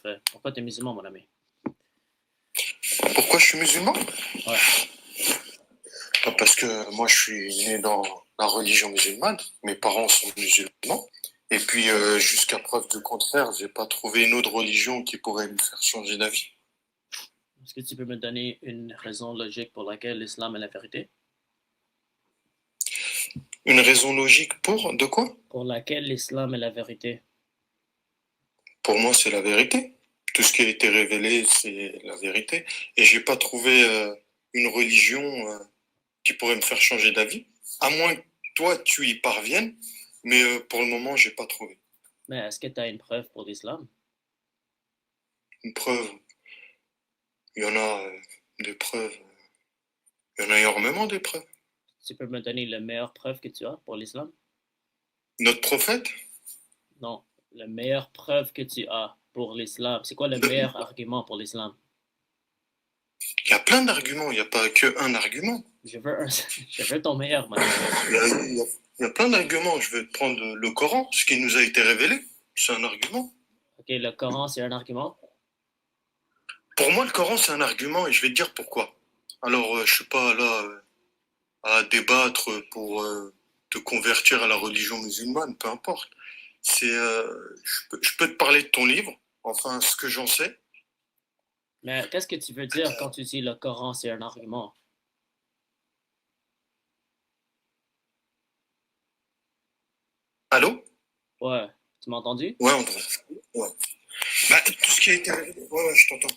Parfait. Pourquoi tu es musulman, mon ami? Pourquoi je suis musulman? Ouais. Parce que moi, je suis né dans la religion musulmane. Mes parents sont musulmans. Et puis, jusqu'à preuve du contraire, j'ai pas trouvé une autre religion qui pourrait me faire changer d'avis. Est-ce que tu peux me donner une raison logique pour laquelle l'islam est la vérité? Une raison logique pour? De quoi? Pour laquelle l'islam est la vérité? Pour moi, c'est la vérité. Tout ce qui a été révélé, c'est la vérité. Et j'ai pas trouvé une religion qui pourrait me faire changer d'avis. À moins que toi, tu y parviennes. Mais pour le moment, j'ai pas trouvé. Mais est-ce que tu as une preuve pour l'islam? Une preuve. Il y en a des preuves. Il y en a énormément des preuves. Tu peux me donner la meilleure preuve que tu as pour l'islam? Notre prophète, Non. La meilleure preuve que tu as pour l'islam. C'est quoi le meilleur argument pour l'islam? il y a plein d'arguments. Il n'y a pas qu'un argument. Je veux, je veux ton meilleur, mon ami. Il y a plein d'arguments. Je vais te prendre le Coran, ce qui nous a été révélé. C'est un argument. Ok, le Coran, c'est un argument? Pour moi, le Coran, c'est un argument et je vais te dire pourquoi. Alors, je suis pas là à débattre pour te convertir à la religion musulmane, peu importe. Je peux te parler de ton livre, enfin, ce que j'en sais. Mais qu'est-ce que tu veux dire quand tu dis le Coran, c'est un argument? Allô? Ouais. Tu m'as entendu? Ouais, André. Ouais. Bah, tout ce qui a été révélé, ouais, je t'entends.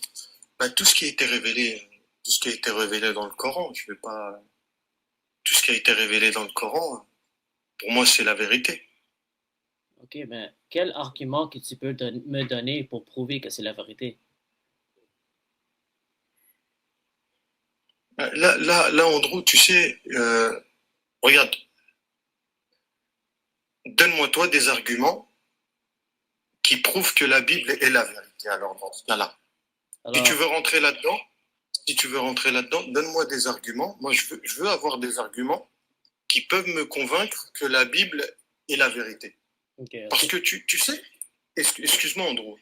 Bah, tout ce qui a été révélé, tout ce qui a été révélé dans le Coran, je vais pas, tout ce qui a été révélé dans le Coran, pour moi, c'est la vérité. Ok, mais quel argument que tu peux me donner pour prouver que c'est la vérité? Là, Andrew, tu sais, regarde, donne-moi toi des arguments qui prouvent que la Bible est la vérité. Alors, dans ce cas-là, si tu Alors, veux rentrer là-dedans, si tu veux rentrer là-dedans, donne-moi des arguments. Moi, je veux avoir des arguments qui peuvent me convaincre que la Bible est la vérité. ok, Parce que tu sais, excuse-moi, Andrew,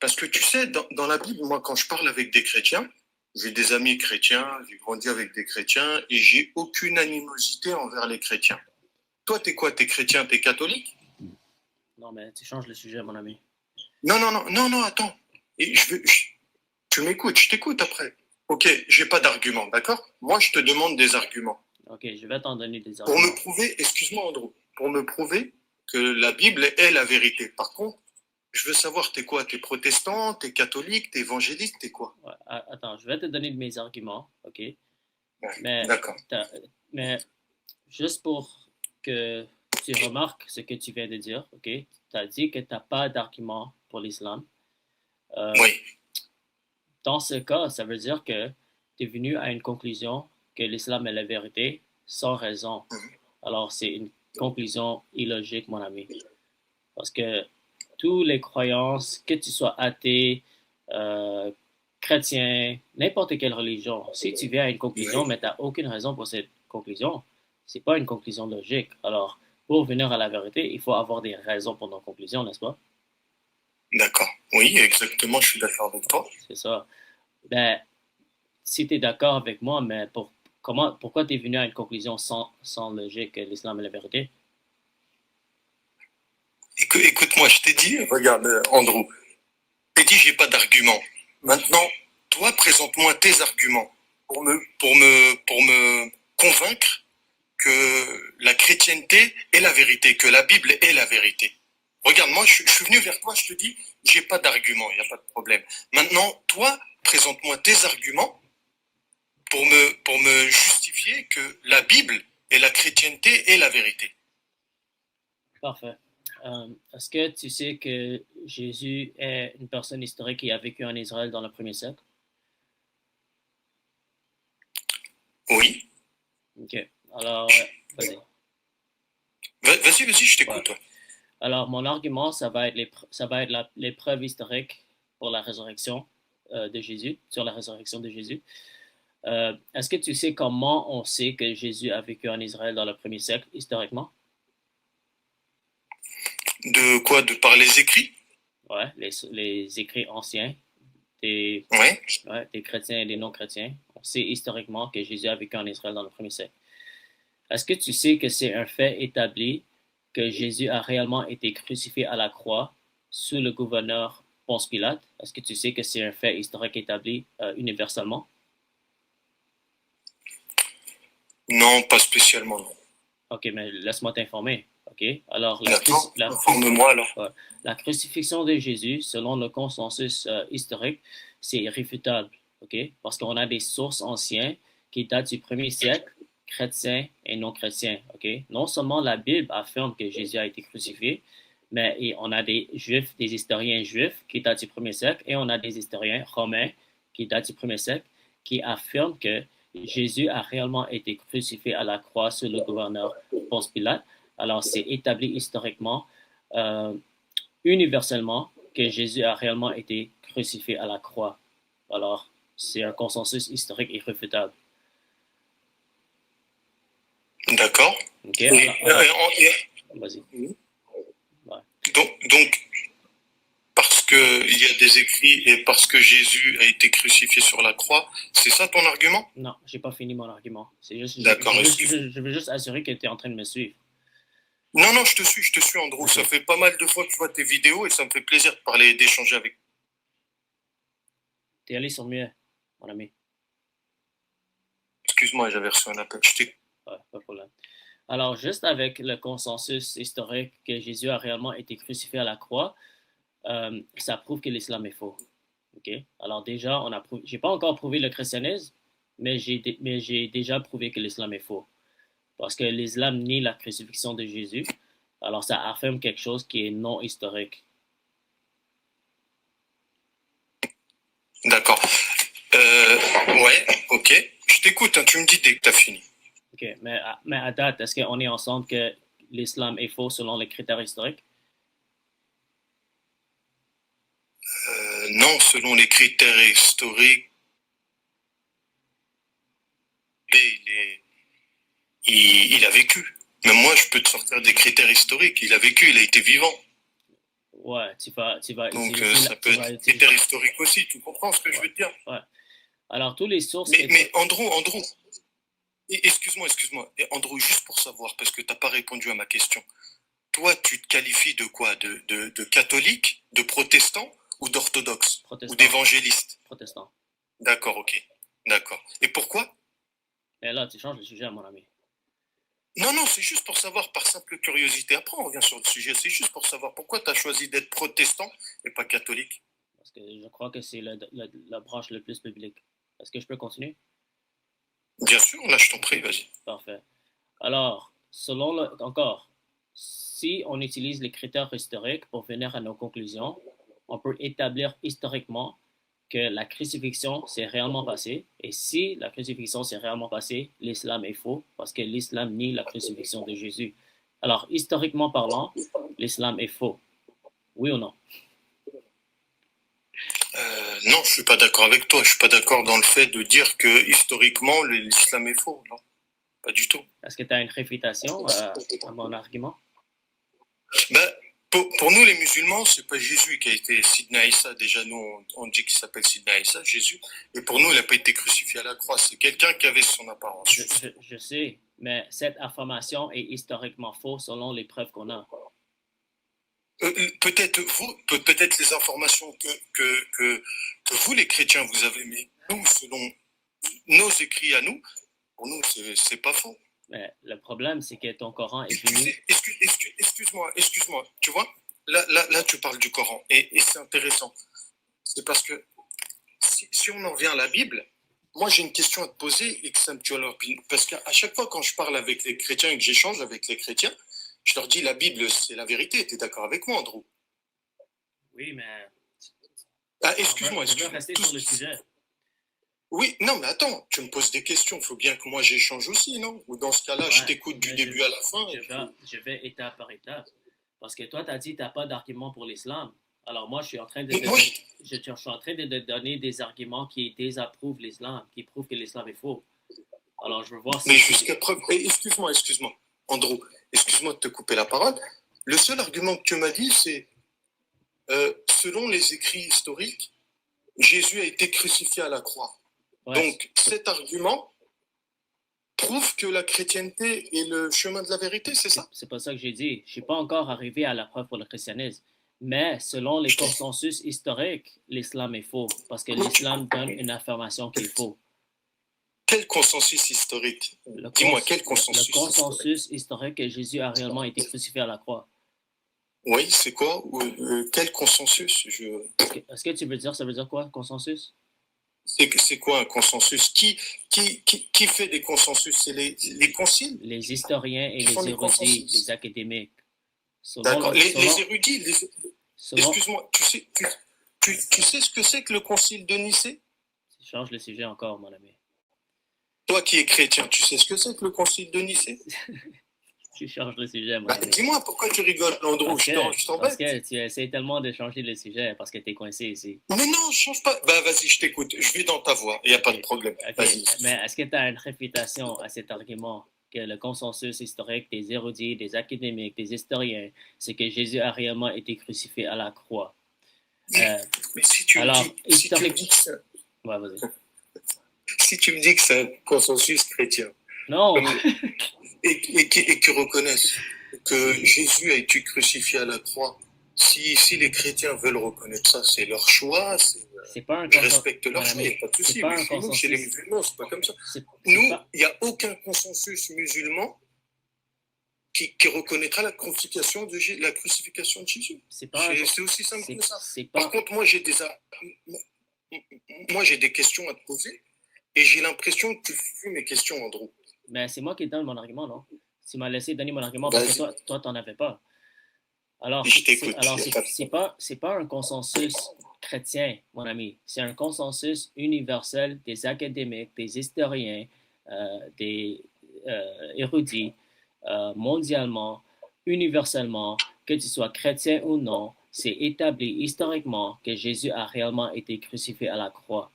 parce que tu sais, dans la Bible, moi, quand je parle avec des chrétiens, j'ai des amis chrétiens, j'ai grandi avec des chrétiens et j'ai aucune animosité envers les chrétiens. Toi, t'es quoi? T'es chrétien, t'es catholique? non, mais tu changes le sujet, mon ami. Non, non, non, non, non, attends. Et tu m'écoutes, je t'écoute après. Ok, j'ai pas d'argument, d'accord? Moi, je te demande des arguments. Ok, je vais t'en donner des Pour me arguments. prouver, excuse-moi, Andrew, pour me prouver que la Bible est la vérité. Par contre, je veux savoir, t'es quoi? T'es protestant, t'es catholique, t'es évangélique, t'es quoi? Ouais, attends, je vais te donner mes arguments, ok? Ouais, Mais, d'accord. mais juste pour que tu remarques ce que tu viens de dire, ok? Tu as dit que tu n'as pas d'argument pour l'islam. Euh, Oui. Dans ce cas, ça veut dire que tu es venu à une conclusion que l'islam est la vérité sans raison. Alors, c'est une conclusion illogique, mon ami. Parce que toutes les croyances, que tu sois athée, euh, chrétien, n'importe quelle religion, si tu viens à une conclusion, mais tu n'as aucune raison pour cette conclusion, c'est pas une conclusion logique. Alors, pour venir à la vérité, il faut avoir des raisons pour nos conclusions, n'est-ce pas? D'accord. Oui, exactement, je suis d'accord avec toi. C'est ça. Ben, si tu es d'accord avec moi, mais pourquoi tu es venu à une conclusion sans logique que l'islam est la vérité? Écoute-moi, je t'ai dit, regarde, Andrew, je t'ai dit, j'ai pas d'argument. Maintenant, toi, présente-moi tes arguments pour me convaincre que la chrétienté est la vérité, que la Bible est la vérité. Regarde, moi, je suis venu vers toi, je te dis, j'ai pas d'argument, il n'y a pas de problème. Maintenant, toi, présente-moi tes arguments pour me justifier que la Bible et la chrétienté est la vérité. Parfait. Est-ce que tu sais que Jésus est une personne historique qui a vécu en Israël dans le premier siècle? Oui. Ok. Alors, vas-y. Vas-y, je Ouais. t'écoute. Alors, mon argument, ça va être l'épreuve historique pour la résurrection de Jésus, sur la résurrection de Jésus. Est-ce que tu sais comment on sait que Jésus a vécu en Israël dans le premier siècle, historiquement? De quoi? De par les écrits? Ouais, les écrits anciens des, Ouais. ouais, des chrétiens et des non-chrétiens. On sait historiquement que Jésus a vécu en Israël dans le premier siècle. Est-ce que tu sais que c'est un fait établi que Jésus a réellement été crucifié à la croix sous le gouverneur Ponce Pilate? Est-ce que tu sais que c'est un fait historique établi universellement? Non, pas spécialement, non. Ok, mais laisse-moi t'informer. Ok, alors D'accord. Informe-moi alors. ouais, la crucifixion de Jésus, selon le consensus historique, c'est irréfutable. Ok, parce qu'on a des sources anciennes qui datent du premier siècle, chrétiens et non chrétiens. Ok, non seulement la Bible affirme que Jésus a été crucifié, mais on a des juifs, des historiens juifs qui datent du premier siècle, et on a des historiens romains qui datent du premier siècle qui affirment que Jésus a réellement été crucifié à la croix sous le gouverneur Ponce Pilate. Alors, c'est établi historiquement, euh, universellement, que Jésus a réellement été crucifié à la croix. Alors, c'est un consensus historique irréfutable. D'accord. Ok, Et, vas-y. Ouais. donc, parce qu'il y a des écrits et parce que Jésus a été crucifié sur la croix, c'est ça ton argument? Non, j'ai pas fini mon argument. C'est juste, D'accord. je veux juste assurer que tu es en train de me suivre. Non, non, je te suis, Andrew. Ok. Ça fait pas mal de fois que je vois tes vidéos et ça me fait plaisir de parler et d'échanger avec toi. T'es allé sur mieux, mon ami. Excuse-moi, j'avais reçu un appel. Ouais, pas de problème. Alors, juste avec le consensus historique que Jésus a réellement été crucifié à la croix, ça prouve que l'islam est faux. Ok. Alors déjà, j'ai pas encore prouvé le christianisme, mais j'ai déjà prouvé que l'islam est faux. Parce que l'islam nie la crucifixion de Jésus. Alors ça affirme quelque chose qui est non historique. D'accord. Ouais, ok. Je t'écoute, hein, tu me dis dès que tu as fini. Ok. Mais à date, est-ce qu'on est ensemble que l'islam est faux selon les critères historiques? Non, selon les critères historiques, il a vécu. Même moi, je peux te sortir des critères historiques. Il a vécu, il a été vivant. Ouais, tu vas Donc utiliser ça peut être critères historiques aussi. Tu comprends ce que je veux te dire? Ouais. Alors, tous les sources. Mais Andrew, excuse-moi. Et Andrew, juste pour savoir, parce que tu n'as pas répondu à ma question. Toi, tu te qualifies de quoi? De catholique, de protestant ou d'orthodoxe? Ou d'évangéliste? Protestant. D'accord, ok. D'accord. Et pourquoi? Et là, tu changes le sujet, mon ami. Non, c'est juste pour savoir, par simple curiosité. Après, on revient sur le sujet. C'est juste pour savoir pourquoi tu as choisi d'être protestant et pas catholique. Parce que je crois que c'est la branche le plus biblique. Est-ce que je peux continuer? Bien sûr, là, je t'en prie, vas-y. Parfait. Alors, encore, si on utilise les critères historiques pour venir à nos conclusions, on peut établir historiquement que la crucifixion s'est réellement passée. Et si la crucifixion s'est réellement passée, l'islam est faux parce que l'islam nie la crucifixion de Jésus. Alors, historiquement parlant, l'islam est faux. Oui ou non? Non, je suis pas d'accord avec toi. Je suis pas d'accord dans le fait de dire que historiquement l'islam est faux. Non, pas du tout. Est-ce que tu as une réfutation à mon argument? Ben, pour nous les musulmans, c'est pas Jésus qui a été Sidna Issa. Déjà nous on dit qu'il s'appelle Sidna Issa, Jésus. Et pour nous il n'a pas été crucifié à la croix. C'est quelqu'un qui avait son apparence. Je sais, mais cette affirmation est historiquement fausse selon les preuves qu'on a. Peut-être les informations que vous les chrétiens vous avez, mais nous selon nos écrits à nous, pour nous c'est pas faux. Mais le problème, c'est que ton Coran est venu. Excuse-moi. Tu vois, là, tu parles du Coran. Et c'est intéressant. C'est parce que si on en revient à la Bible, moi, j'ai une question à te poser et que ça me tue à leur opinion. Parce qu'à chaque fois, quand je parle avec les chrétiens et que j'échange avec les chrétiens, je leur dis la Bible, c'est la vérité. Tu es d'accord avec moi, Andrew? Oui, mais. Ah, excuse-moi. Je veux rester sur le sujet. Oui, non, mais attends, tu me poses des questions. Il faut bien que moi j'échange aussi, non? Ou dans ce cas-là, ouais, je t'écoute du début à la fin. Je vais étape par étape. Parce que toi, tu as dit que tu n'as pas d'argument pour l'islam. Alors moi, je suis en train de te donner des arguments qui désapprouvent l'islam, qui prouvent que l'islam est faux. Alors je veux voir si... Mais jusqu'à preuve... Excuse-moi, Andrew, excuse-moi de te couper la parole. Le seul argument que tu m'as dit, c'est selon les écrits historiques, Jésus a été crucifié à la croix. Ouais. Donc, cet argument prouve que la chrétienté est le chemin de la vérité, c'est ça? C'est pas ça que j'ai dit. Je suis pas encore arrivé à la preuve pour le christianisme. Mais selon les consensus historiques, l'islam est faux. Parce que l'islam donne une affirmation qui est faux. Quel consensus historique? Dis-moi, quel consensus historique? Le consensus historique que Jésus a réellement été crucifié à la croix. Oui, c'est quoi? Quel consensus? Est-ce que tu veux dire, ça veut dire quoi, consensus? C'est quoi un consensus? Qui fait des consensus? C'est les conciles? Les historiens et les érudits, les académiques. D'accord. Les érudits, excuse-moi, tu sais ce que c'est que le concile de Nicée? Tu changes le sujet encore, mon ami. Toi qui es chrétien, tu sais ce que c'est que le concile de Nicée? Tu changes le sujet, mon ami. Dis-moi, pourquoi tu rigoles, Andrew? Je t'embête. Parce que tu essaies tellement de changer le sujet parce que tu es coincé ici. Mais non, je change pas. Vas-y, je t'écoute. Je vais dans ta voix. Il n'y a pas de problème. Vas-y. Mais est-ce que tu as une réfutation à cet argument que le consensus historique des érudits, des académiques, des historiens, c'est que Jésus a réellement été crucifié à la croix? Mais si tu me dis que ça... Ouais, vas-y. Si tu me dis que c'est un consensus chrétien... Non. Et qui reconnaissent que Jésus a été crucifié à la croix, si les chrétiens veulent reconnaître ça, c'est leur choix, je respecte leur choix, il n'y a pas de souci. Mais nous, chez les musulmans, c'est pas comme ça. Nous, il n'y a aucun consensus musulman qui reconnaîtra la crucifixion de Jésus. C'est aussi simple que ça. Par contre, moi, j'ai des questions à te poser et j'ai l'impression que tu fuis mes questions, Andrew. Mais c'est moi qui donne mon argument, non? Tu m'as laissé donner mon argument parce que toi, t'en avais pas. Alors, c'est pas un consensus chrétien, mon ami. C'est un consensus universel des académiques, des historiens, des érudits, mondialement, universellement, que tu sois chrétien ou non, c'est établi historiquement que Jésus a réellement été crucifié à la croix.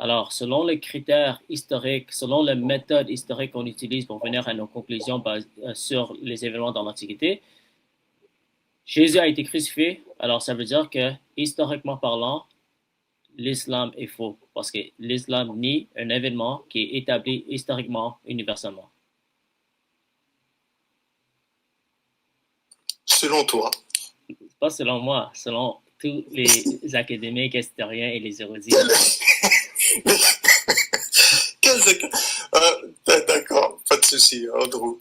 Alors, selon les critères historiques, selon la méthode historique qu'on utilise pour venir à nos conclusions sur les événements dans l'Antiquité, Jésus a été crucifié. Alors, ça veut dire que, historiquement parlant, l'islam est faux, parce que l'islam nie un événement qui est établi historiquement, universellement. Selon toi? Pas selon moi, selon tous les académiques, historiens et les érudits. D'accord, pas de souci, Andrew.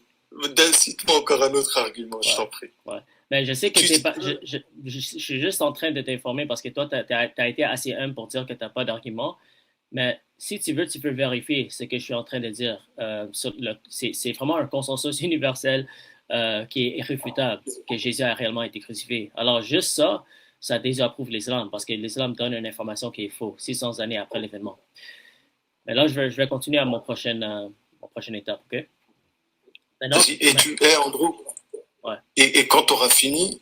Cite-moi encore un autre argument, je t'en prie. Ouais. Mais je sais que c'est pas. Je suis juste en train de t'informer parce que toi, tu as été assez humble pour dire que tu n'as pas d'argument. Mais si tu veux, tu peux vérifier ce que je suis en train de dire. C'est vraiment un consensus universel qui est irréfutable, que Jésus a réellement été crucifié. Alors, juste ça, ça désapprouve l'islam parce que l'islam donne une information qui est fausse 600 années après l'événement. Mais là, je vais continuer à mon prochaine étape, OK? Maintenant, Andrew, ouais. Et quand tu auras fini,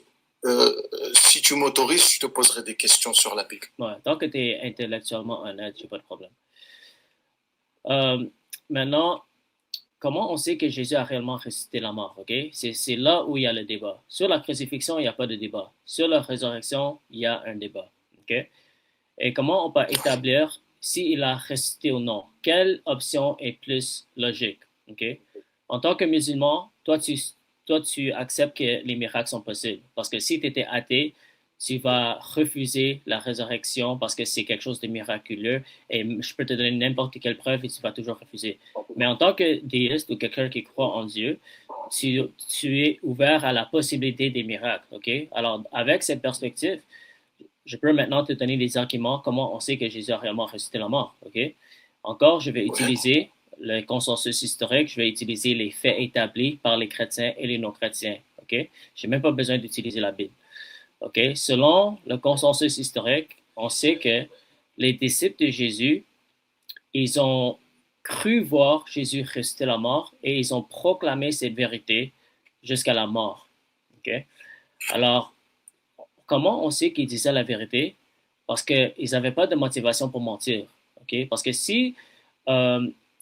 si tu m'autorises, je te poserai des questions sur la Bible. Ouais, tant que tu es intellectuellement honnête, j'ai pas de problème. Maintenant, comment on sait que Jésus a réellement ressuscité la mort, OK? C'est là où il y a le débat. Sur la crucifixion, il n'y a pas de débat. Sur la résurrection, il y a un débat, OK? Et comment on peut établir s'il a ressuscité ou non? Quelle option est plus logique, OK? En tant que musulman, toi, tu acceptes que les miracles sont possibles. Parce que si tu étais athée, tu vas refuser la résurrection parce que c'est quelque chose de miraculeux et je peux te donner n'importe quelle preuve et tu vas toujours refuser. Mais en tant que déiste ou quelqu'un qui croit en Dieu, tu es ouvert à la possibilité des miracles, OK? Alors, avec cette perspective, je peux maintenant te donner des arguments comment on sait que Jésus a réellement ressuscité la mort, OK? Encore, je vais utiliser le consensus historique, je vais utiliser les faits établis par les chrétiens et les non-chrétiens, OK? Je n'ai même pas besoin d'utiliser la Bible. OK? Selon le consensus historique, on sait que les disciples de Jésus, ils ont cru voir Jésus ressusciter la mort et ils ont proclamé cette vérité jusqu'à la mort. OK? Alors, comment on sait qu'ils disaient la vérité? Parce qu'ils n'avaient pas de motivation pour mentir. OK? Parce que si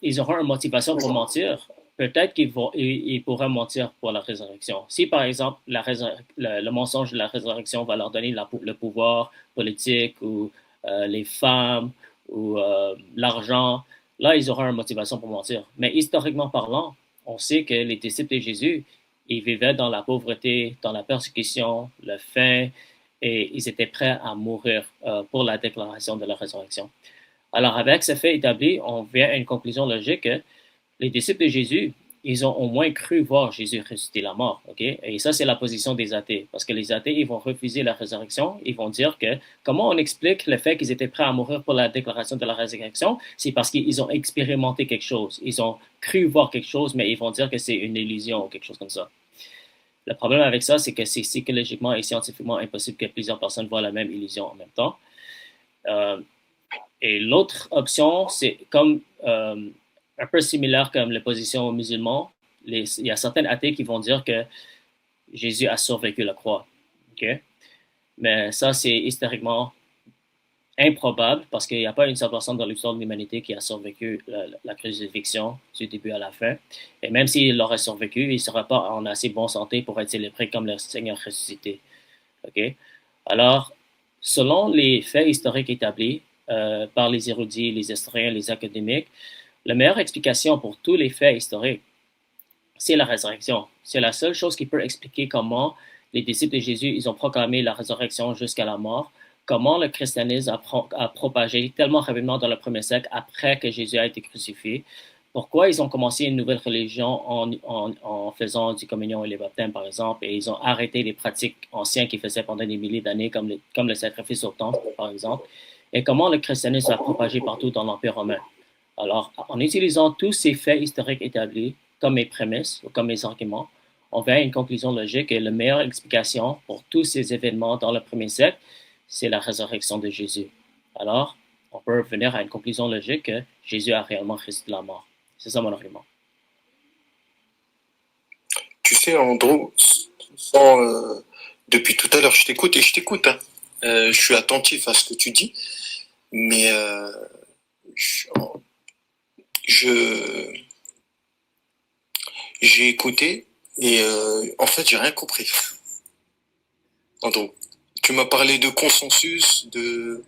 ils auront une motivation pour mentir, peut-être ils pourraient mentir pour la résurrection. Si, par exemple, le mensonge de la résurrection va leur donner le pouvoir politique ou les femmes ou l'argent, là, ils auront une motivation pour mentir. Mais historiquement parlant, on sait que les disciples de Jésus, ils vivaient dans la pauvreté, dans la persécution, le faim, et ils étaient prêts à mourir pour la déclaration de la résurrection. Alors, avec ce fait établi, on vient à une conclusion logique que les disciples de Jésus, ils ont au moins cru voir Jésus ressusciter la mort, ok? Et ça, c'est la position des athées, parce que les athées, ils vont refuser la résurrection, ils vont dire que comment on explique le fait qu'ils étaient prêts à mourir pour la déclaration de la résurrection? C'est parce qu'ils ont expérimenté quelque chose, ils ont cru voir quelque chose, mais ils vont dire que c'est une illusion ou quelque chose comme ça. Le problème avec ça, c'est que c'est psychologiquement et scientifiquement impossible que plusieurs personnes voient la même illusion en même temps. Et l'autre option, c'est comme un peu similaire comme la position aux musulmans. Il y a certains athées qui vont dire que Jésus a survécu la croix. Okay? Mais ça, c'est historiquement improbable parce qu'il n'y a pas une seule personne dans l'histoire de l'humanité qui a survécu la crucifixion du début à la fin. Et même s'il aurait survécu, il ne serait pas en assez bonne santé pour être célébré comme le Seigneur ressuscité. Okay? Alors, selon les faits historiques établis par les érudits, les historiens, les académiques, la meilleure explication pour tous les faits historiques, c'est la résurrection. C'est la seule chose qui peut expliquer comment les disciples de Jésus, ils ont proclamé la résurrection jusqu'à la mort, comment le christianisme a propagé tellement rapidement dans le premier siècle après que Jésus a été crucifié, pourquoi ils ont commencé une nouvelle religion en faisant du communion et les baptêmes, par exemple, et ils ont arrêté les pratiques anciennes qu'ils faisaient pendant des milliers d'années, comme le sacrifice au temple, par exemple, et comment le christianisme a propagé partout dans l'Empire romain. Alors, en utilisant tous ces faits historiques établis comme mes prémices ou comme mes arguments, on vient à une conclusion logique et la meilleure explication pour tous ces événements dans le premier siècle, c'est la résurrection de Jésus. Alors, on peut venir à une conclusion logique que Jésus a réellement ressuscité de la mort. C'est ça mon argument. Tu sais, Andrew, depuis tout à l'heure, je t'écoute et je t'écoute. Hein. Je suis attentif à ce que tu dis, mais j'ai écouté et en fait, j'ai rien compris. Andrew, tu m'as parlé de consensus, des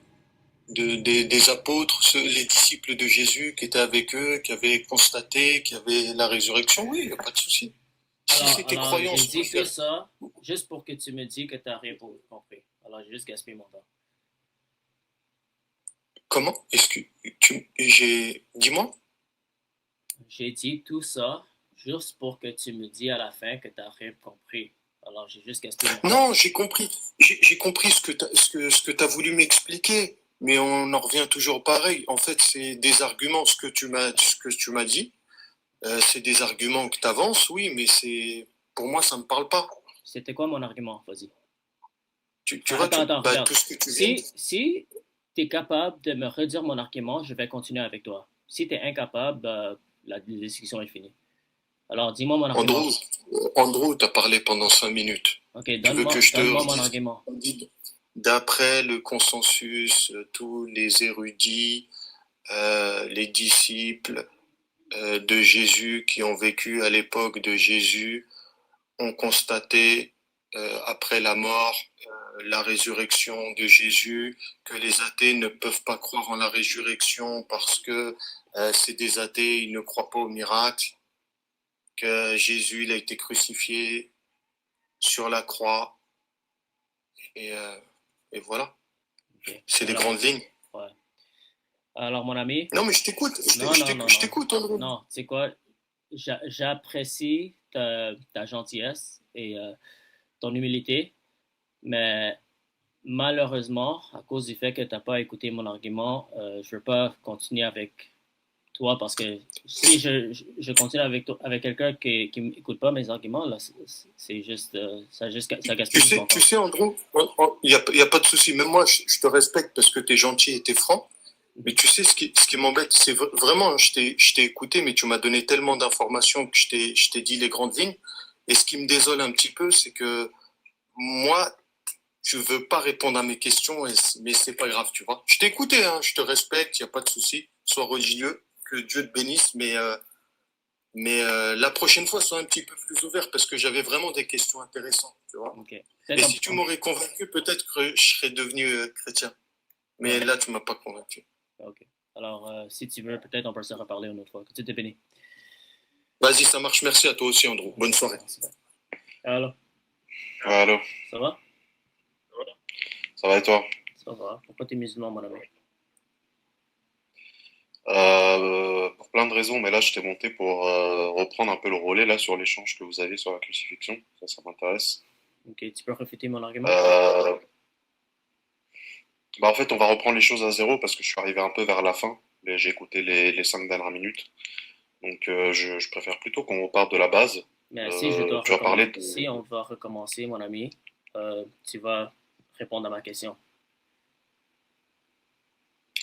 apôtres, les disciples de Jésus qui étaient avec eux, qui avaient constaté qu'il y avait la résurrection. Oui, il n'y a pas de souci. Si c'était croyant, j'ai dit que ça juste pour que tu me dises que tu n'as rien compris. Alors, j'ai juste gaspillé mon temps. Comment? Est-ce que dis-moi? J'ai dit tout ça juste pour que tu me dises à la fin que tu n'as rien compris. Alors, j'ai juste gaspillé mon temps. Non, j'ai compris. J'ai compris ce que tu as voulu m'expliquer, mais on en revient toujours pareil. En fait, c'est des arguments, ce que tu m'as dit. C'est des arguments que tu avances, oui, mais pour moi, ça ne me parle pas. C'était quoi mon argument? Vas-y. Tu vois, attends, tout ce que tu viens si tu es capable de me redire mon argument, je vais continuer avec toi. Si tu es incapable, la discussion est finie. Alors, dis-moi mon argument. Andrew, tu as parlé pendant 5 minutes. Ok, donne-moi mon argument. D'après le consensus, tous les érudits, les disciples de Jésus qui ont vécu à l'époque de Jésus ont constaté après la mort la résurrection de Jésus, que les athées ne peuvent pas croire en la résurrection parce que c'est des athées, ils ne croient pas au miracle, que Jésus il a été crucifié sur la croix et voilà. Okay. C'est des grandes lignes. Ouais. Alors mon ami. Non mais je t'écoute, je t'écoute Andrew. Non, tu sais quoi, j'apprécie ta gentillesse et ton humilité, mais malheureusement, à cause du fait que tu n'as pas écouté mon argument, je ne veux pas continuer avec toi parce que si je continue avec quelqu'un qui n'écoute pas mes arguments, là, c'est juste, ça gaspille mon temps. Tu sais, Andrew, il n'y a pas de souci. Même moi, je te respecte parce que tu es gentil et tu es franc. Mais tu sais, ce qui m'embête, c'est vraiment, je t'ai écouté, mais tu m'as donné tellement d'informations que je t'ai dit les grandes lignes. Et ce qui me désole un petit peu, c'est que moi, je veux pas répondre à mes questions, mais c'est pas grave, tu vois. Je t'ai écouté, hein, je te respecte, il n'y a pas de souci. Sois religieux, que Dieu te bénisse, mais Mais la prochaine fois, sois un petit peu plus ouvert parce que j'avais vraiment des questions intéressantes, tu vois. Ok. Et si tu m'aurais convaincu, peut-être que je serais devenu chrétien. Mais Ouais. là, tu m'as pas convaincu. Ok. Alors, si tu veux, peut-être on peut se reparler une autre fois. Que tu t'es béni. Vas-y, ça marche. Merci à toi aussi, Andrew. Bonne soirée. Alors, Ouais, allô, ça va? ça va et toi? Ça va. Pourquoi t'es musulman, mon ami? Pour plein de raisons, mais là je t'ai monté pour reprendre un peu le relais là sur l'échange que vous avez sur la crucifixion. Ça m'intéresse. Ok, tu peux réfuter mon argument? Euh, Bah en fait, on va reprendre les choses à zéro parce que je suis arrivé un peu vers la fin. J'ai écouté les 5 dernières minutes. Donc je préfère plutôt qu'on reparte de la base. Mais si je dois Tu as parlé de... si on va recommencer, mon ami, tu vas répondre à ma question.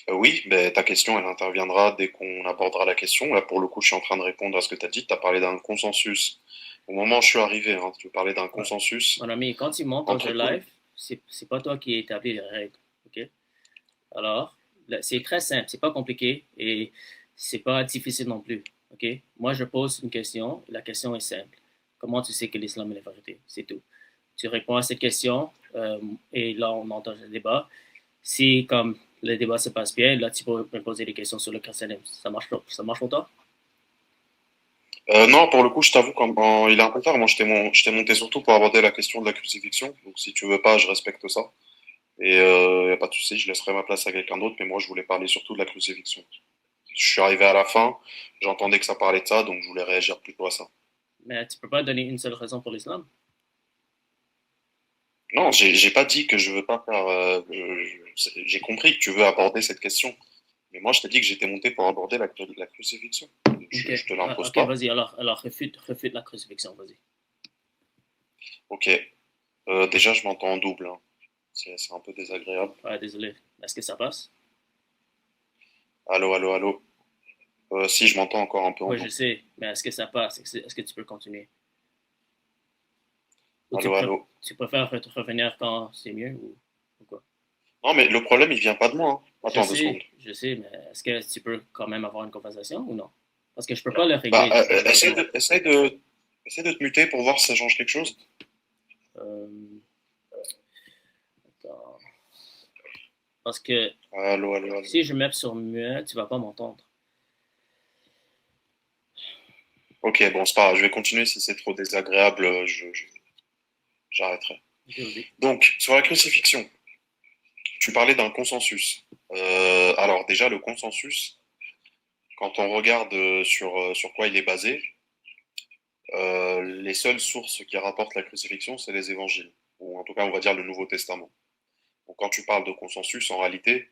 Oui, ben, ta question, elle interviendra dès qu'on abordera la question. Là, pour le coup, je suis en train de répondre à ce que tu as dit. Tu as parlé d'un consensus. Au moment où je suis arrivé, hein, tu parlais d'un Ouais. consensus Mon ami, quand tu montes dans entre un tout. live, c'est pas toi qui établis les règles. Ok? Alors, c'est très simple, c'est pas compliqué et c'est pas difficile non plus. Ok? Moi, je pose une question. La question est simple. Comment tu sais que l'islam est la vérité? C'est tout. Tu réponds à cette question et là, on entend le débat. Si, comme le débat se passe bien, là, tu peux me poser des questions sur le christianisme. Ça marche pour toi? Non, pour le coup, je t'avoue, il est un peu tard. Moi, je t'ai monté surtout pour aborder la question de la crucifixion. Donc, si tu veux pas, je respecte ça. Et y a pas de souci, je laisserai ma place à quelqu'un d'autre. Mais moi, je voulais parler surtout de la crucifixion. Je suis arrivé à la fin, j'entendais que ça parlait de ça, donc je voulais réagir plutôt à ça. Mais tu peux pas donner une seule raison pour l'islam. Non, j'ai pas dit que je veux pas faire. J'ai compris que tu veux aborder cette question. Mais moi, je t'ai dit que j'étais monté pour aborder la crucifixion. Ok, Je te l'impose ok, pas. vas-y, alors refute la crucifixion, vas-y. Ok. Déjà, je m'entends en double, hein. C'est un peu désagréable. Ouais, désolé. Est-ce que ça passe? Allô, allô, allô. Si, je m'entends encore un peu en Oui, je double. sais, mais est-ce que ça passe? Est-ce que tu peux continuer? Ou Allô, allô. tu préfères revenir quand c'est mieux ou quoi? Non, mais le problème, il vient pas de moi, hein. Attends 2 secondes. Je sais, mais est-ce que tu peux quand même avoir une conversation ou non? Parce que je peux pas le Bah, régler automatiquement. essaie de te muter pour voir si ça change quelque chose. Euh, attends. Parce que Allô, allô, allô. si je mets sur muet, tu vas pas m'entendre. Ok, bon, c'est pas grave, je vais continuer. Si c'est trop désagréable, j'arrêterai. Ok, vas-y. Donc, sur la crucifixion, tu parlais d'un consensus. Alors, déjà, le consensus, quand on regarde sur quoi il est basé, les seules sources qui rapportent la crucifixion, c'est les évangiles, ou en tout cas, on va dire le Nouveau Testament. Donc, quand tu parles de consensus, en réalité,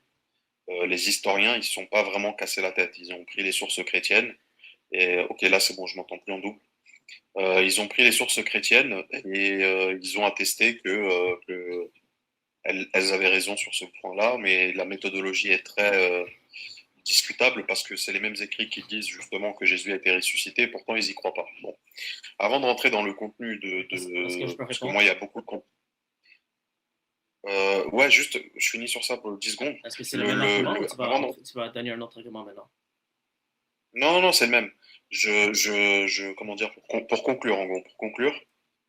les historiens, ils ne se sont pas vraiment cassés la tête. Ils ont pris les sources chrétiennes, et ok, là, c'est bon, je m'entends plus en double. Ils ont pris les sources chrétiennes et ils ont attesté que elles avaient raison sur ce point-là, mais la méthodologie est très discutable parce que c'est les mêmes écrits qui disent justement que Jésus a été ressuscité, pourtant ils y croient pas. Bon, avant de rentrer dans le contenu Est-ce que je peux parce que répondre? moi il y a beaucoup de ouais, juste, je finis sur ça pour 10 secondes. Est-ce que c'est le même argument ou Avant tu vas donner un autre argument maintenant? Non, non, c'est le même. Comment dire, pour conclure, en gros, pour conclure,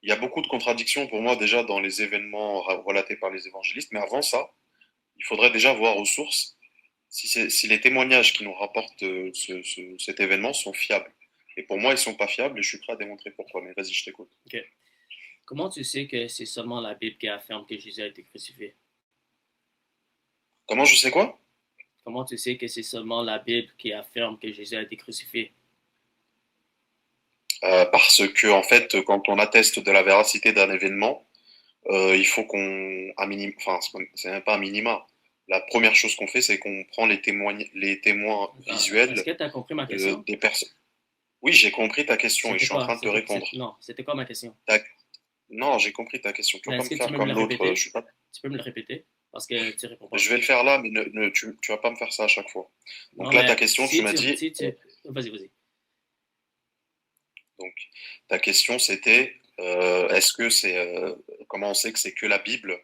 il y a beaucoup de contradictions pour moi déjà dans les événements relatés par les évangélistes, mais avant ça, il faudrait déjà voir aux sources si les témoignages qui nous rapportent cet événement sont fiables. Et pour moi, ils sont pas fiables et je suis prêt à démontrer pourquoi. Mais vas-y, je t'écoute. Ok. Comment tu sais que c'est seulement la Bible qui affirme que Jésus a été crucifié? Comment je sais quoi? Comment tu sais que c'est seulement la Bible qui affirme que Jésus a été crucifié? Parce que en fait, quand on atteste de la véracité d'un événement, il faut qu'on, un minimum, enfin, c'est même pas un minima. La première chose qu'on fait, c'est qu'on prend les témoins Attends, est-ce visuels que tu as compris ma question? des personnes. Oui, j'ai compris ta question et je C'était suis en quoi? train de te répondre. Non, c'était quoi ma question? Ta- Non, j'ai compris ta question. Tu vas Mais pas est-ce me que tu faire peux me comme le l'autre. répéter? Je suis pas. Tu peux me le répéter? Parce que tu réponds pas. Je vais le faire là, mais tu vas pas me faire ça à chaque fois. Non, Donc là, ta mais question, tu m'as dit. Vas-y, vas-y. Donc, ta question, c'était est-ce que c'est comment on sait que c'est que la Bible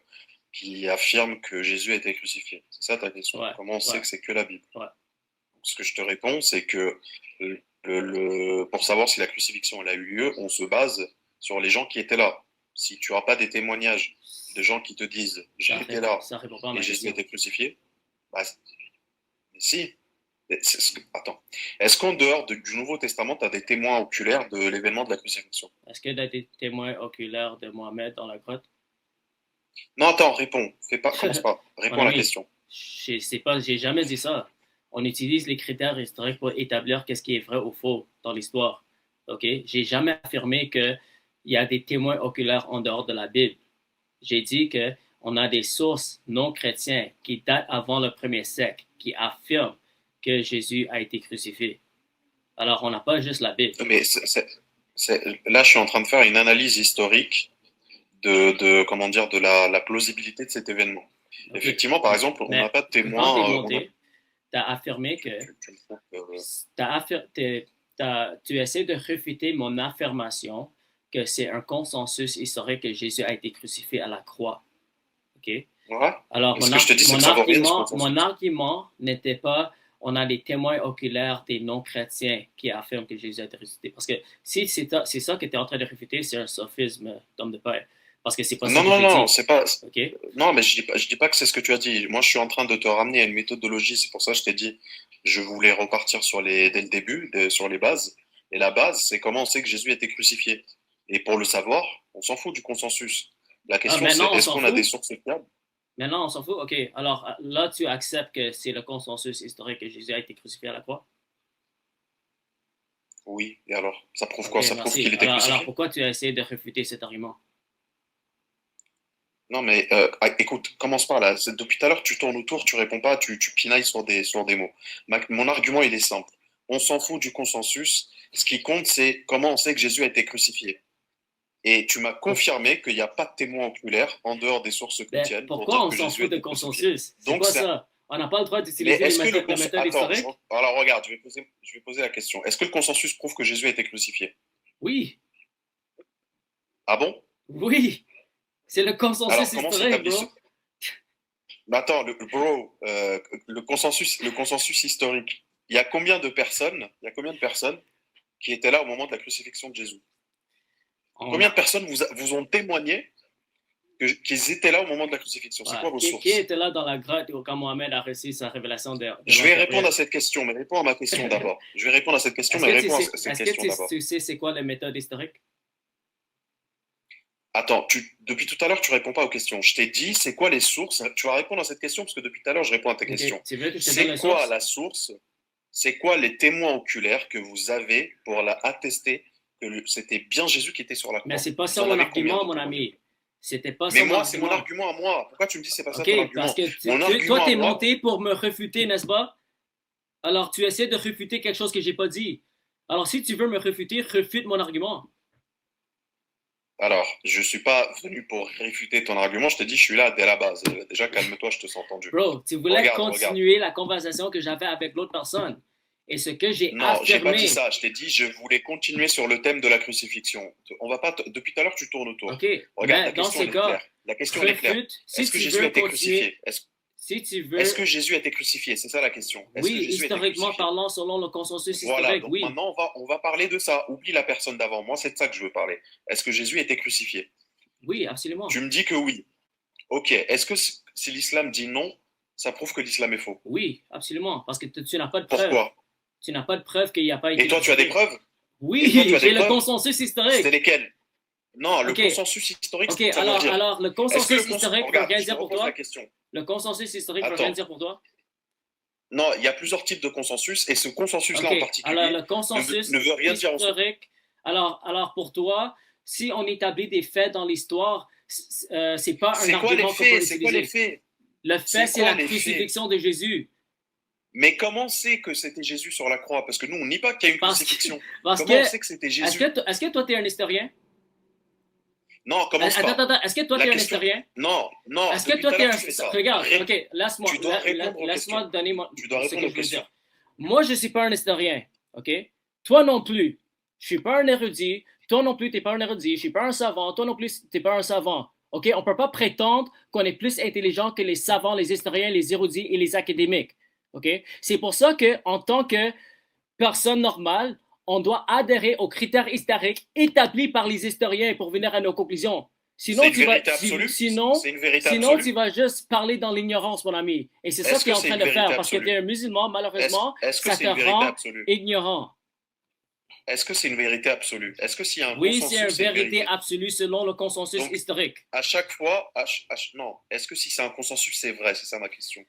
qui affirme que Jésus a été crucifié? C'est ça ta question. Ouais, Comment on sait ouais, que c'est que la Bible? ouais. Ce que je te réponds, c'est que pour savoir si la crucifixion elle a eu lieu, on se base sur les gens qui étaient là. Si tu n'as pas des témoignages de gens qui te disent j'étais là Ça répond pas à ma et Jésus a question. été crucifié, bah, mais si. Attends. Est-ce qu'en dehors du Nouveau Testament, tu as des témoins oculaires de l'événement de la crucifixion? Est-ce qu'il y a des témoins oculaires de Mohamed dans la grotte? Non, attends, réponds. Commence pas. Mon Réponds à la ami, question. j'ai jamais dit ça. On utilise les critères historiques pour établir qu'est-ce qui est vrai ou faux dans l'histoire. OK? J'ai jamais affirmé qu'il y a des témoins oculaires en dehors de la Bible. J'ai dit que on a des sources non chrétiennes qui datent avant le premier siècle qui affirment que Jésus a été crucifié. Alors, on n'a pas juste la Bible. Mais là, je suis en train de faire une analyse historique comment dire, de la plausibilité de cet événement. OK? Effectivement, par exemple, on Mais n'a pas de quand t'es témoins. monté, tu as affirmé que tu essaies de réfuter mon affirmation que c'est un consensus historique que Jésus a été crucifié à la croix. OK? Ouais. Alors, Ce que je te dis, c'est que ça vaut rien, ce consensus. mon argument n'était pas on a des témoins oculaires des non-chrétiens qui affirment que Jésus a été ressuscité. Parce que si c'est ça que tu es en train de réfuter, c'est un sophisme d'homme de père. Parce que c'est pas ça que j'ai dit. C'est pas. OK? Non, mais je dis pas que c'est ce que tu as dit. Moi, je suis en train de te ramener à une méthodologie. C'est pour ça que je t'ai dit, je voulais repartir dès le début, sur les bases. Et la base, c'est comment on sait que Jésus a été crucifié. Et pour le savoir, on s'en fout du consensus. La question, c'est maintenant, on est-ce s'en qu'on a fout? des sources fiables? Maintenant, on s'en fout. OK. Alors, là, tu acceptes que c'est le consensus historique que Jésus a été crucifié à la croix? Oui. Et alors, ça prouve OK, quoi? Ça prouve merci. qu'il était Alors, crucifié? pourquoi tu as essayé de réfuter cet argument? Non, mais écoute, commence par là. Depuis tout à l'heure, tu tournes autour, tu réponds pas, tu pinailles sur des mots. Mon argument, il est simple. On s'en fout du consensus. Ce qui compte, c'est comment on sait que Jésus a été crucifié. Et tu m'as confirmé qu'il n'y a pas de témoin oculaire en dehors des sources chrétiennes pour pourquoi dire on que s'en Jésus a fout de été crucifié. consensus? C'est Donc, quoi ça? On n'a pas le droit mais d'utiliser les est-ce que le méthodes Attends, historiques? alors regarde, je vais poser la question. Est-ce que le consensus prouve que Jésus a été crucifié? Oui, Ah bon? oui. C'est le Alors, consensus comment historique, s'établit bro. Mais attends, le consensus historique. Il y a combien de personnes qui étaient là au moment de la crucifixion de Jésus? Combien de personnes vous ont témoigné qu'ils étaient là au moment de la crucifixion? C'est quoi vos sources? Qui était là dans la grotte quand Mohamed a reçu sa révélation Je vais répondre à cette question, mais réponds à ma question d'abord. Je vais répondre à cette question, mais réponds à cette question d'abord. Tu sais c'est quoi les méthodes historiques? Attends, depuis tout à l'heure, tu réponds pas aux questions. Je t'ai dit, c'est quoi les sources? Tu vas répondre à cette question parce que depuis tout à l'heure, je réponds à tes questions. Tu veux que je te donne C'est les quoi sources? la source? C'est quoi les témoins oculaires que vous avez pour attester que c'était bien Jésus qui était sur la croix? Mais c'est pas ça Vous en mon avez combien argument, de mon témoins? ami. C'était pas Mais ça moi, mon c'est mon argument. argument à moi. Pourquoi tu me dis que c'est pas ça OK, ton argument? parce que Mon argument toi, t'es à moi, monté pour me réfuter, n'est-ce pas? Alors, tu essaies de réfuter quelque chose que j'ai pas dit. Alors, si tu veux me réfuter, réfute mon argument. alors, je suis pas venu pour réfuter ton argument. Je te dis, je suis là dès la base. Déjà, calme-toi, je te sens tendu. Bro, tu voulais Regarde. continuer la conversation que j'avais avec l'autre personne. Et ce que j'ai Non, j'ai pas affirmé. dit ça. Je t'ai dit, je voulais continuer sur le thème de la crucifixion. On va pas. Depuis tout à l'heure, tu tournes autour. OK, Regarde, mais la dans question ces elle est cas, claire. La question elle est claire. réfute. Si Est-ce que tu Jésus a veux été continuer, crucifié? si tu veux. Est-ce que Jésus a été crucifié? C'est ça la question. Est-ce que Oui, Jésus a été historiquement crucifié? parlant, selon le consensus Voilà. historique, Donc oui. maintenant, on va parler de ça. Oublie la personne d'avant. Moi, c'est de ça que je veux parler. Est-ce que Jésus a été crucifié? Oui, absolument. Tu me dis que oui. Ok. Est-ce que si l'islam dit non, ça prouve que l'islam est faux? Oui, absolument. Parce que tu n'as pas de preuve. Pourquoi? Tu n'as pas de preuve qu'il n'y a pas été. Et toi, tu as des crucifié. preuves? Oui, Et toi, tu as j'ai des le preuves? consensus historique. C'était lesquelles? Non, le Ok. consensus historique, Ok, ça veut dire. alors le Est-ce que consensus historique veut Regarde, rien je te dire pour repose toi? la question. Le consensus historique veut Attends. rien dire pour toi? Non, il y a plusieurs types de consensus et ce consensus-là Ok, en particulier alors le consensus ne veut rien dire en soi. historique. Alors pour toi, si on établit des faits dans l'histoire, c'est pas un C'est quoi les argument qu'on peut faits? C'est quoi les utiliser. faits? Le fait, c'est quoi la les faits? crucifixion de Jésus. Mais comment c'est que c'était Jésus sur la croix? Parce que nous, on nie pas qu'il y a une Parce que- crucifixion. Parce Comment on que, sait que c'était est-ce Jésus? que toi, tu es un historien? Non, commence pas. Attends, est-ce que toi, La tu es un question- historien? Non, Est-ce que depuis toi, tout à tu es l'heure, un... tu fais ça. Regarde, Ré- ok, laisse-moi Tu dois répondre aux laisse-moi questions. donner Tu dois ce que répondre je aux veux questions. dire. Moi, je ne suis pas un historien, ok? Toi non plus. Je suis pas un érudit. Toi non plus, tu n'es pas un érudit. Je suis pas un savant. Toi non plus, tu n'es pas un savant. Ok? On ne peut pas prétendre qu'on est plus intelligent que les savants, les historiens, les érudits et les académiques. Ok? C'est pour ça que, en tant que personne normale, on doit adhérer aux critères historiques établis par les historiens pour venir à nos conclusions. Sinon, C'est une vérité absolue. sinon C'est une vérité sinon absolue. tu vas juste parler dans l'ignorance, mon ami. Et c'est ça Est-ce que tu es que en c'est train une de vérité faire parce que absolue? tu es un musulman, malheureusement, Est-ce que ça c'est te une vérité rend absolue? ignorant. Est-ce que c'est une vérité absolue? Est-ce que s'il y a un Oui, consensus, c'est une c'est une vérité vérité? absolue selon le consensus Donc, historique. à chaque fois, non. Est-ce que si c'est un consensus, c'est vrai? C'est ça ma question.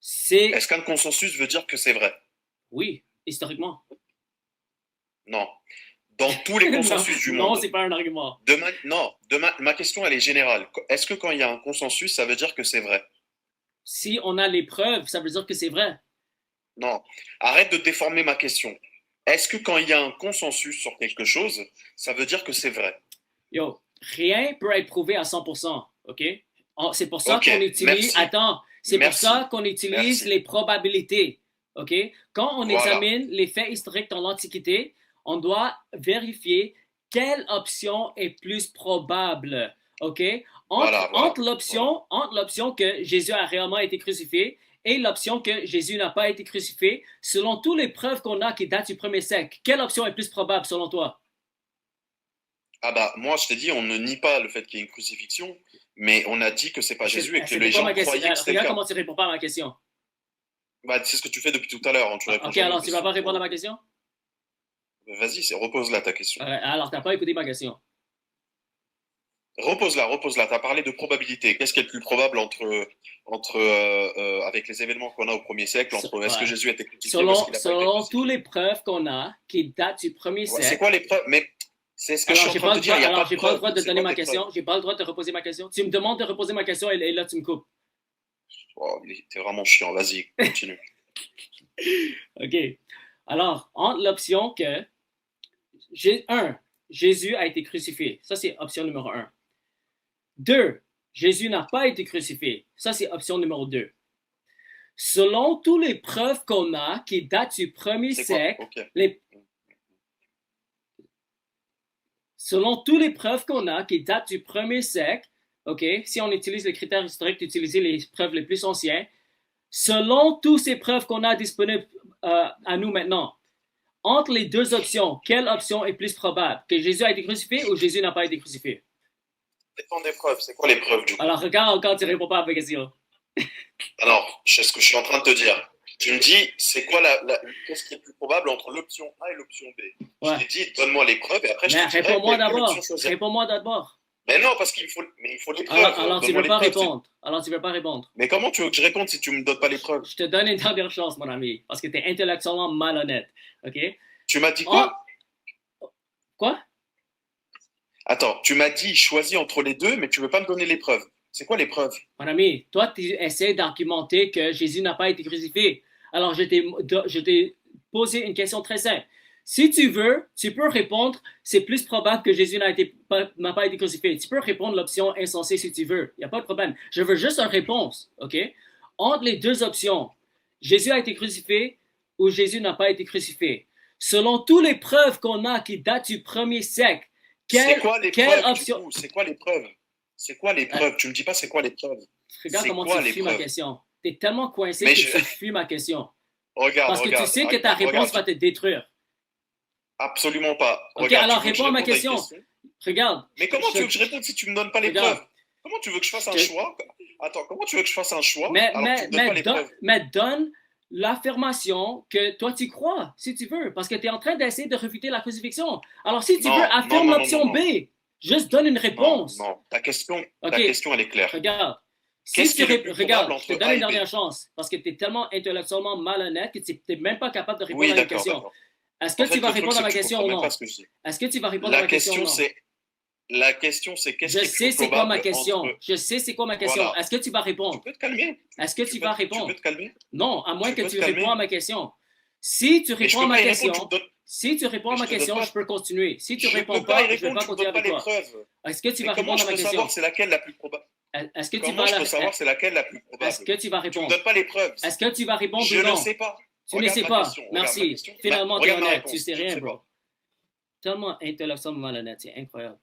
C'est, Est-ce qu'un consensus veut dire que c'est vrai? oui, historiquement. Non. Dans tous les consensus du Non, monde. c'est pas un argument. Ma question, elle est générale. Est-ce que quand il y a un consensus, ça veut dire que c'est vrai? Si on a les preuves, ça veut dire que c'est vrai. Non. Arrête de déformer ma question. Est-ce que quand il y a un consensus sur quelque chose, ça veut dire que c'est vrai? Yo, rien peut être prouvé à 100%, OK? C'est pour ça Ok, qu'on utilise... merci. Attends, c'est pour Merci. ça qu'on utilise Merci. les probabilités, OK? Quand on Voilà. examine les faits historiques dans l'Antiquité, on doit vérifier quelle option est plus probable, OK? Voilà. Entre l'option que Jésus a réellement été crucifié et l'option que Jésus n'a pas été crucifié, selon toutes les preuves qu'on a qui datent du premier siècle, quelle option est plus probable selon toi? Ah bah, moi, je t'ai dit, on ne nie pas le fait qu'il y ait une crucifixion, mais on a dit que c'est pas Jésus et que les gens croyaient que c'était le Regarde cas. comment tu réponds pas à ma question. Bah, c'est ce que tu fais depuis tout à l'heure. Hein, tu réponds Ok, jamais alors aux tu vas pas questions. répondre à ma question? Vas-y, repose-la ta question. Alors tu n'as pas écouté ma question. Repose-la. Tu as parlé de probabilité. Qu'est-ce qui est le plus probable avec les événements qu'on a au 1er siècle, est-ce que Jésus a été crucifié ou est-ce qu'il a pas été Selon crucifié? toutes les preuves qu'on a qui datent du premier siècle. C'est quoi les preuves? Mais c'est ce que Alors, je suis en train de te dire. alors, j'ai pas le droit de C'est donner quoi ma tes question. preuves? J'ai pas le droit de reposer ma question. Tu me demandes de reposer ma question et là, tu me coupes. Oh, t'es vraiment chiant. Vas-y, continue. OK. Alors, entre l'option que, Jésus a été crucifié. Ça, c'est option numéro 1. 2, Jésus n'a pas été crucifié. Ça, c'est option numéro 2. Selon toutes les preuves qu'on a qui datent du premier siècle, Okay. selon toutes les preuves qu'on a qui datent du premier siècle, OK, si on utilise les critères historiques d'utiliser les preuves les plus anciennes, selon toutes ces preuves qu'on a disponibles à nous maintenant, entre les deux options, quelle option est plus probable? Que Jésus a été crucifié ou Jésus n'a pas été crucifié? Dépend des preuves. C'est quoi les preuves du coup? Alors, regarde encore, tu ne réponds pas à ma question. Alors, c'est ce que je suis en train de te dire. Tu me dis, c'est quoi qu'est-ce qui est plus probable entre l'option A et l'option B? Ouais. Je t'ai dit, donne-moi les preuves et après je te dirai réponds-moi quelle d'abord. option choisir. Réponds-moi d'abord. Mais non, parce qu'il faut les preuves. Alors tu ne veux pas répondre. Alors, tu ne veux pas répondre. Mais comment tu veux que je réponde si tu ne me donnes pas les preuves? Je te donne une dernière chance, mon ami, parce que tu es intellectuellement malhonnête. OK? Tu m'as dit quoi? Quoi? Attends, tu m'as dit choisis entre les deux, mais tu ne veux pas me donner les preuves. C'est quoi les preuves? Mon ami, toi, tu essaies d'argumenter que Jésus n'a pas été crucifié. Alors, je t'ai posé une question très simple. Si tu veux, tu peux répondre, c'est plus probable que Jésus n'a pas été crucifié. Tu peux répondre l'option insensée si tu veux. Il n'y a pas de problème. Je veux juste une réponse, OK? Entre les deux options, Jésus a été crucifié ou Jésus n'a pas été crucifié. Selon toutes les preuves qu'on a qui datent du premier siècle, quelle option... C'est quoi les preuves? C'est quoi les preuves? Tu me dis pas c'est quoi les preuves? Regarde comment tu fuis ma question. Tu es tellement coincé que tu fuis ma question. Parce que tu sais que ta réponse va te détruire. Absolument pas. Ok, alors réponds à ma question. Regarde. Mais comment tu veux que je réponde si tu me donnes pas les preuves? Comment tu veux que je fasse un choix? Attends, comment tu veux que je fasse un choix alors que tu me donnes pas les preuves? Mais donne l'affirmation que toi tu crois, si tu veux, parce que tu es en train d'essayer de refuter la crucifixion. Alors si tu veux, affirme l'option B. Juste donne une réponse. Non, ta question elle est claire. Regarde. Regarde, je te donne une dernière chance, parce que tu es tellement intellectuellement malhonnête que tu n'es même pas capable de répondre à la question. Est-ce que tu vas répondre à ma question ou non? Est-ce que tu vas répondre à ma question ou non? La question, c'est qu'est-ce qui est Je sais c'est quoi ma question. Je sais c'est quoi ma question. Voilà. Est-ce que tu vas répondre? Tu peux te calmer. Est-ce que tu vas répondre? Tu peux te calmer? Non, à moins que tu réponds à ma question. Si tu réponds à ma question, je peux continuer. Si tu réponds pas, je ne vais pas continuer avec toi. Est-ce que tu vas répondre à ma question? Comment je peux savoir c'est laquelle la plus probable? Est-ce que Comment je peux savoir c'est laquelle la plus probable? Est-ce que tu vas répondre? Tu me donnes pas les preuves. Est-ce que tu vas répondre ou non? Je ne sais pas. Tu ne sais pas. Merci. Finalement, tu es honnête. Tu sais rien, bro. Tellement intellectuellement malhonnête, c'est incroyable.